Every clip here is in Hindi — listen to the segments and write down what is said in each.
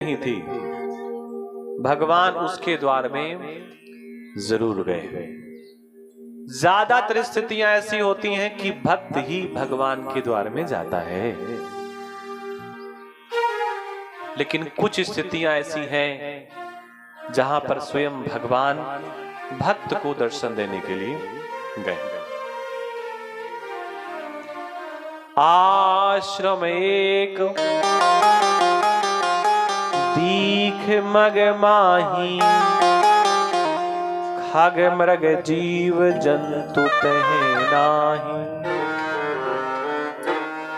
नहीं थी, भगवान उसके द्वार में जरूर गए। ज्यादातर स्थितियां ऐसी होती हैं कि भक्त ही भगवान के द्वार में जाता है, लेकिन कुछ स्थितियां ऐसी हैं जहां पर स्वयं भगवान भक्त को दर्शन देने के लिए गए। आश्रम एक दीख मग माही, खग मृग जीव जंतु तहे नाही।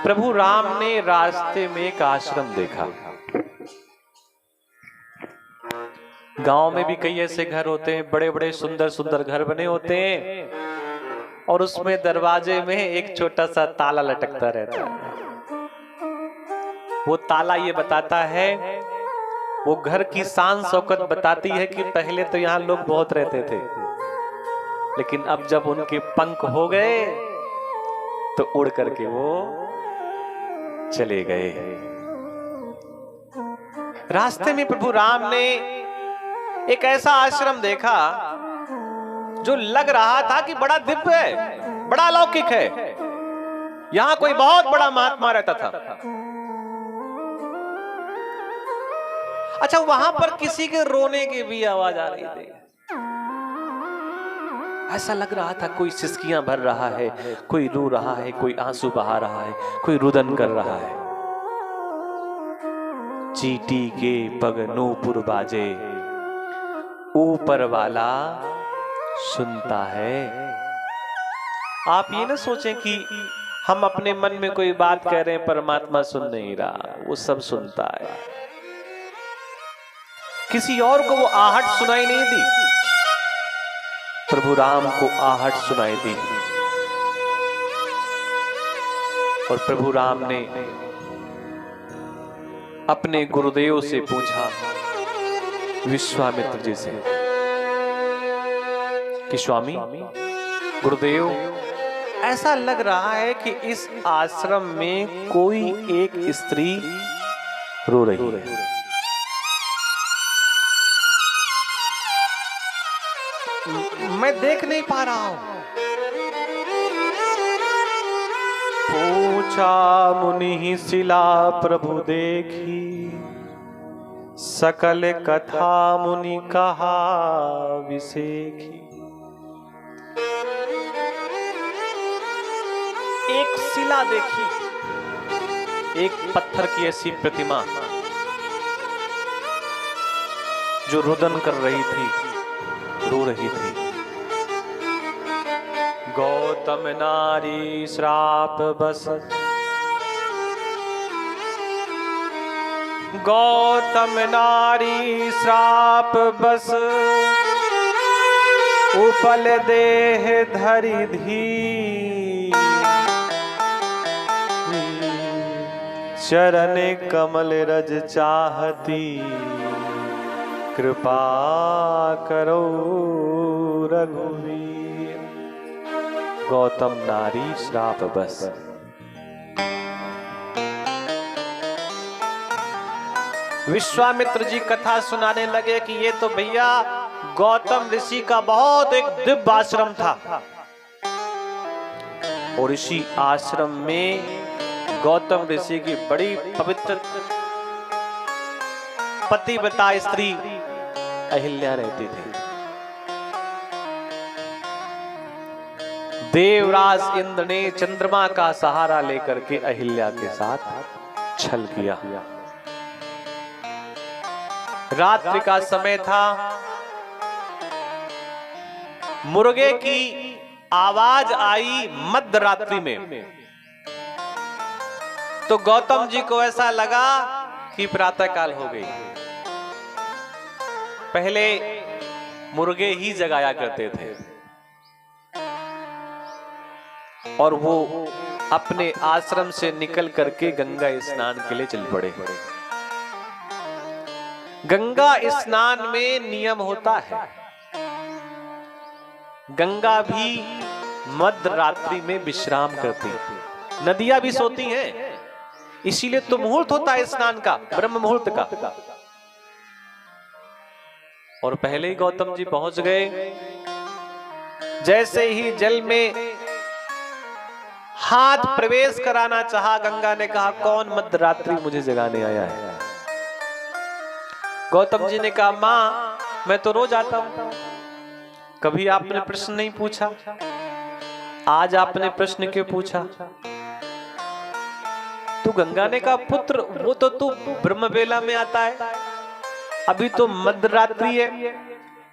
प्रभु राम ने रास्ते में एक आश्रम देखा। गांव में भी कई ऐसे घर होते हैं, बड़े बड़े सुंदर सुंदर घर बने होते हैं, और उसमें दरवाजे में एक छोटा सा ताला लटकता रहता है। वो ताला ये बताता है, वो घर की शान शौकत बताती है कि पहले तो यहां लोग बहुत रहते थे, लेकिन अब जब उनके पंख हो गए तो उड़ करके वो चले गए। रास्ते में प्रभु राम ने एक ऐसा आश्रम देखा जो लग रहा था कि बड़ा दिव्य है, बड़ा अलौकिक है, यहां कोई बहुत बड़ा महात्मा रहता था। अच्छा, वहां पर किसी के रोने की भी आवाज आ रही थी। ऐसा लग रहा था कोई सिसकियां भर रहा है, कोई रो रहा है, कोई आंसू बहा रहा है, कोई रुदन कर रहा है। चींटी के पग नूपुर बाजे, ऊपर वाला सुनता है। आप ये ना सोचें कि हम अपने मन में कोई बात कह रहे हैं, परमात्मा सुन नहीं रहा, वो सब सुनता है। किसी और को वो आहट सुनाई नहीं दी, प्रभु राम को आहट सुनाई दी। और प्रभु राम ने अपने गुरुदेव से पूछा, विश्वामित्र जी से, कि स्वामी गुरुदेव, ऐसा लग रहा है कि इस आश्रम में कोई एक स्त्री रो रही है। मैं देख नहीं पा रहा हूं। पूछा मुनि शिला प्रभु देखी, सकल कथा मुनि कहा विसेखी। एक शिला देखी, एक पत्थर की ऐसी प्रतिमा जो रुदन कर रही थी, रो रही थी। गौतम नारी श्राप बस, गौतम नारी श्राप बस, उपल देह धरि धी। चरण कमल रज चाहती, कृपा करो रघुवीर। गौतम नारी श्राप बस। विश्वामित्र जी कथा सुनाने लगे कि ये तो भैया गौतम ऋषि का बहुत एक दिव्य आश्रम था, और इसी आश्रम में गौतम ऋषि की बड़ी पवित्र पतिव्रता स्त्री अहिल्या रहती थी। देवराज इंद्र ने चंद्रमा का सहारा लेकर के अहिल्या के साथ छल किया। रात्रि का समय था, मुर्गे की आवाज आई मध्य रात्रि में, तो गौतम जी को ऐसा लगा कि प्रातःकाल हो गई। पहले मुर्गे ही जगाया करते थे, और वो अपने आश्रम से निकल करके गंगा स्नान के लिए चल पड़े। गंगा स्नान में नियम होता है, गंगा भी मध्य रात्रि में विश्राम करती है, नदियां भी सोती हैं, इसीलिए तो मुहूर्त होता है स्नान का, ब्रह्म मुहूर्त का। और पहले ही गौतम जी पहुंच गए। जैसे ही जल में हाथ प्रवेश कराना चाहा, गंगा ने कहा, कौन मध्यरात्रि मुझे जगाने आया है? गौतम जी ने कहा, मां मैं तो रोज आता हूं, कभी आपने प्रश्न नहीं पूछा, आज आपने प्रश्न क्यों पूछा? तो गंगा ने कहा, पुत्र वो तो तू ब्रह्मवेला में आता है, अभी तो मध्यरात्रि है,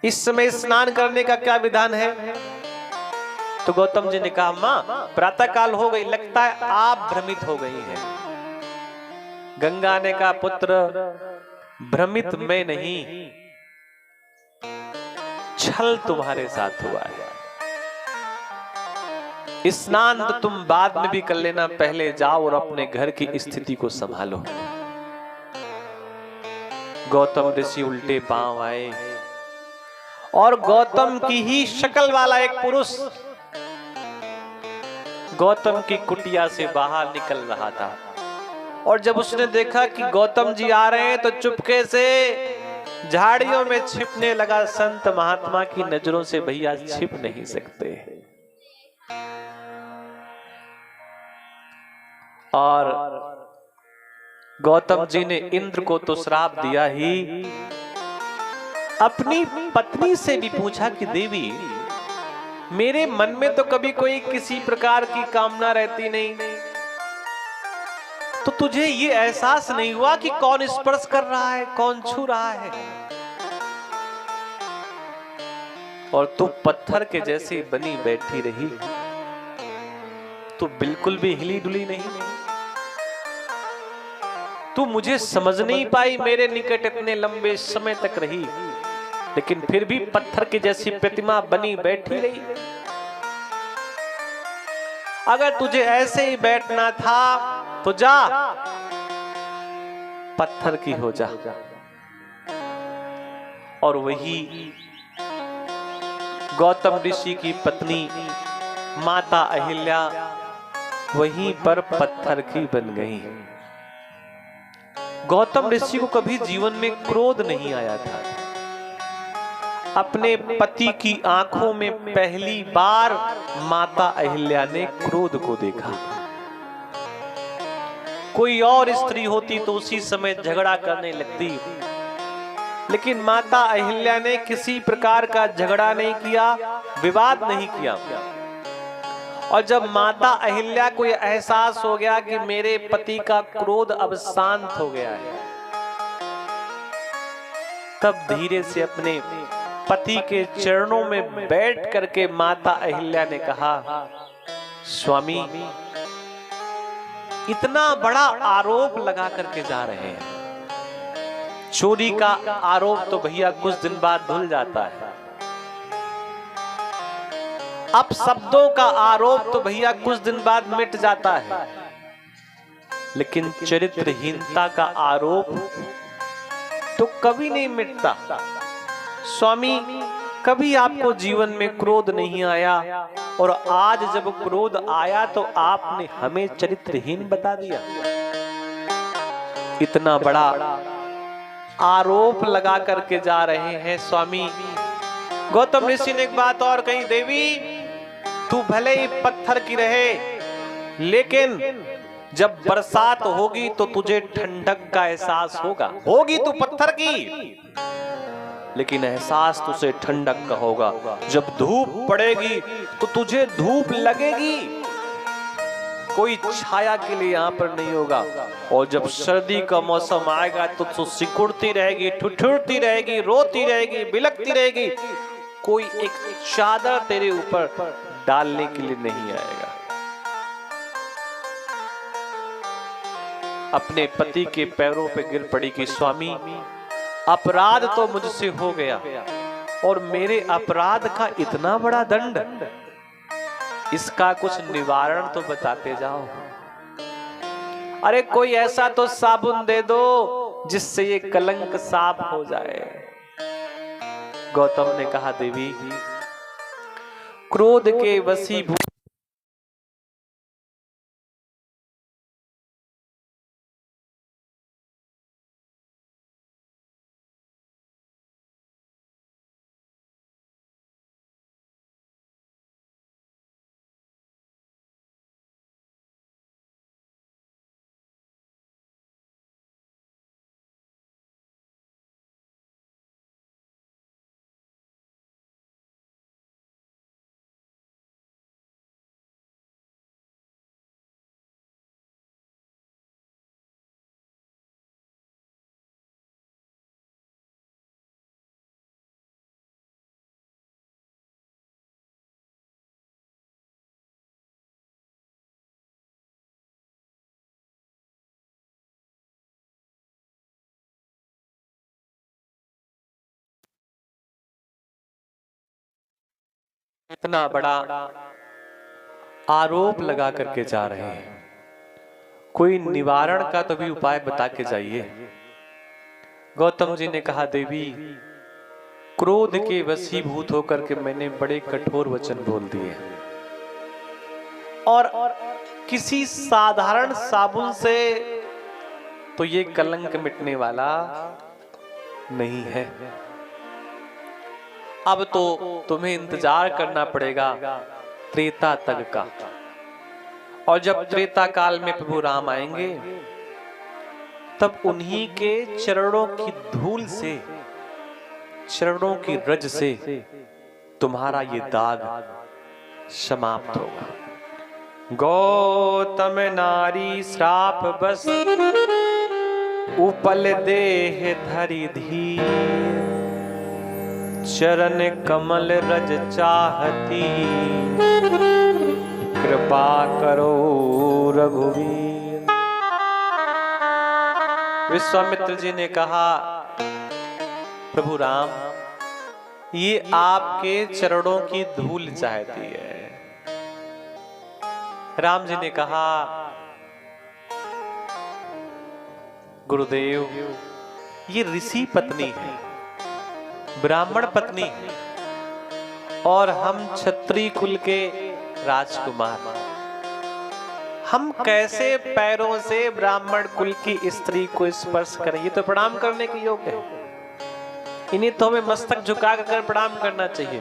इस समय स्नान करने का क्या विधान है? तो गौतम जी ने कहा, मां प्रातः काल हो गई, लगता है आप भ्रमित हो गई हैं। गंगा ने कहा, पुत्र भ्रमित मैं नहीं, छल तुम्हारे साथ हुआ है। स्नान तो तुम बाद में भी कर लेना, पहले जाओ और अपने घर की स्थिति को संभालो। गौतम ऋषि उल्टे पांव आए और गौतम की ही शक्ल वाला एक पुरुष गौतम की कुटिया से बाहर निकल रहा था। और जब उसने देखा कि गौतम जी आ रहे हैं तो चुपके से झाड़ियों में छिपने लगा। संत महात्मा की नजरों से भैया छिप नहीं सकते। और गौतम जी ने इंद्र को तो श्राप दिया ही, अपनी पत्नी से भी पूछा कि देवी मेरे मन में तो कभी कोई किसी प्रकार की कामना रहती नहीं, तो तुझे ये एहसास नहीं हुआ कि कौन स्पर्श कर रहा है, कौन छू रहा है? और तू पत्थर के जैसी बनी बैठी रही, तू बिल्कुल भी हिली डुली नहीं, तू मुझे समझ नहीं पाई, मेरे निकट इतने लंबे समय तक रही, लेकिन फिर भी पत्थर की जैसी प्रतिमा बनी बैठी रही। अगर तुझे ऐसे ही बैठना था तो जा पत्थर की हो जा। और वही गौतम ऋषि की पत्नी माता अहिल्या वहीं पर पत्थर की बन गई। गौतम ऋषि को कभी जीवन में क्रोध नहीं आया था। अपने पति की आंखों में पहली बार माता अहिल्या ने क्रोध को देखा। कोई और स्त्री होती तो उसी समय झगड़ा करने लगती, लेकिन माता अहिल्या ने किसी प्रकार का झगड़ा नहीं किया, विवाद नहीं किया। और जब माता अहिल्या को यह एहसास हो गया कि मेरे पति का क्रोध अब शांत हो गया है, तब धीरे से अपने पति के चरणों में बैठ करके माता अहिल्या ने कहा, स्वामी इतना बड़ा आरोप लगा करके जा रहे हैं। चोरी का आरोप तो भैया कुछ दिन बाद धुल जाता है, अब शब्दों का आरोप तो भैया कुछ दिन बाद मिट जाता है, लेकिन चरित्रहीनता का आरोप तो कभी नहीं मिटता। स्वामी कभी आपको जीवन में क्रोध नहीं आया, और आज जब क्रोध आया तो आपने हमें चरित्रहीन बता दिया। इतना बड़ा आरोप लगा करके जा रहे हैं स्वामी। गौतम ऋषि ने एक बात और कही, देवी तू भले ही पत्थर की रहे, लेकिन जब बरसात होगी तो तुझे ठंडक का एहसास होगा। होगी तू पत्थर की, लेकिन एहसास तुझे ठंडक का होगा। जब धूप पड़ेगी तो तुझे धूप लगेगी, कोई छाया के लिए यहाँ पर नहीं होगा। और जब सर्दी का मौसम आएगा तो तू सिकुड़ती रहेगी, ठुठुरती रहेगी, रोती रहेगी, बिलखती रहेगी, कोई एक चादर तेरे ऊपर डालने के लिए नहीं आएगा। अपने पति के पैरों पे गिर पड़ी कि स्वामी अपराध तो मुझसे हो गया, और मेरे अपराध का इतना बड़ा दंड, इसका कुछ निवारण तो बताते जाओ। अरे कोई ऐसा तो साबुन दे दो जिससे ये कलंक साफ हो जाए। गौतम ने कहा, देवी क्रोध के वशीभूत इतना बड़ा आरोप लगा करके जा रहे हैं, कोई निवारण का तो भी उपाय बता के जाइए। गौतम जी ने कहा, देवी क्रोध के वशीभूत होकर के मैंने बड़े कठोर वचन बोल दिए, और किसी साधारण साबुन से तो ये कलंक मिटने वाला नहीं है। अब तो तुम्हें इंतजार करना पड़ेगा त्रेता तक का, और जब त्रेता काल में प्रभु राम आएंगे तब उन्हीं के चरणों की धूल से, चरणों की रज से तुम्हारा ये दाग समाप्त होगा। गौतम नारी श्राप बस उपल देह धरि धीर, चरण कमल रज चाहती, कृपा करो रघुवीर। विश्वामित्र जी ने कहा, प्रभु राम ये आपके चरणों की धूल चाहती है। राम जी ने कहा, गुरुदेव ये ऋषि पत्नी है, ब्राह्मण पत्नी है, और हम क्षत्रिय कुल के राजकुमार, हम कैसे पैरों से ब्राह्मण कुल की स्त्री को स्पर्श करें? ये तो प्रणाम करने के योग्य है, इन्हें तो हमें मस्तक झुका कर प्रणाम करना चाहिए।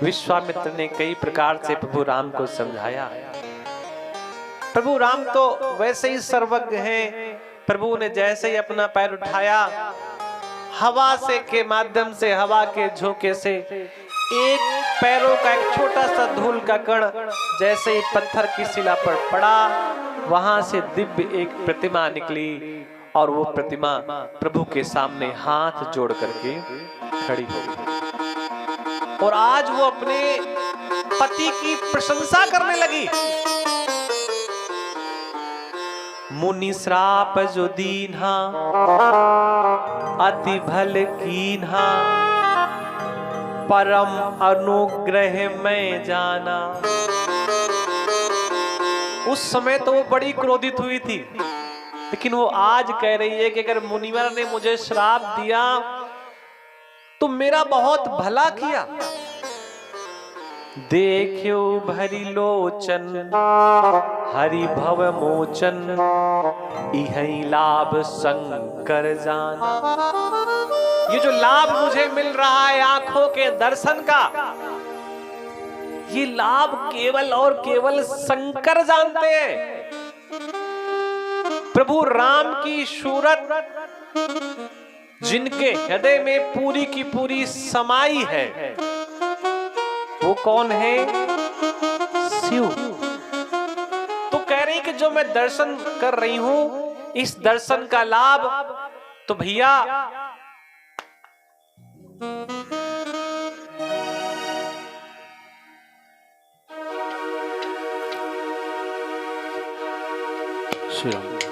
विश्वामित्र ने कई प्रकार से प्रभु राम को समझाया। प्रभु राम तो वैसे ही सर्वज्ञ हैं। प्रभु ने जैसे ही अपना पैर उठाया, हवा से के माध्यम से, हवा के झोंके से एक पैरों का एक छोटा सा धूल का कण जैसे ही पत्थर की शिला पर पड़ा, वहां से दिव्य एक प्रतिमा निकली, और वो प्रतिमा प्रभु के सामने हाथ जोड़ करके खड़ी हो गई, और आज वो अपने पति की प्रशंसा करने लगी। मुनि श्राप जो दीन्हा, अति भल कीन्हा, परम अनुग्रह में जाना। उस समय तो वो बड़ी क्रोधित हुई थी, लेकिन वो आज कह रही है कि अगर मुनिवर ने मुझे श्राप दिया तो मेरा बहुत भला किया। देखियो भरी लोचन हरि भव मोचन, इहि लाभ शंकर जाना। ये जो लाभ मुझे मिल रहा है आंखों के दर्शन का, ये लाभ केवल और केवल शंकर जानते हैं। प्रभु राम की सूरत जिनके हृदय में पूरी की पूरी समाई है, वो कौन है? शिव। तो कह रही कि जो मैं दर्शन कर रही हूं, इस दर्शन का लाभ तो भैया श्री राम।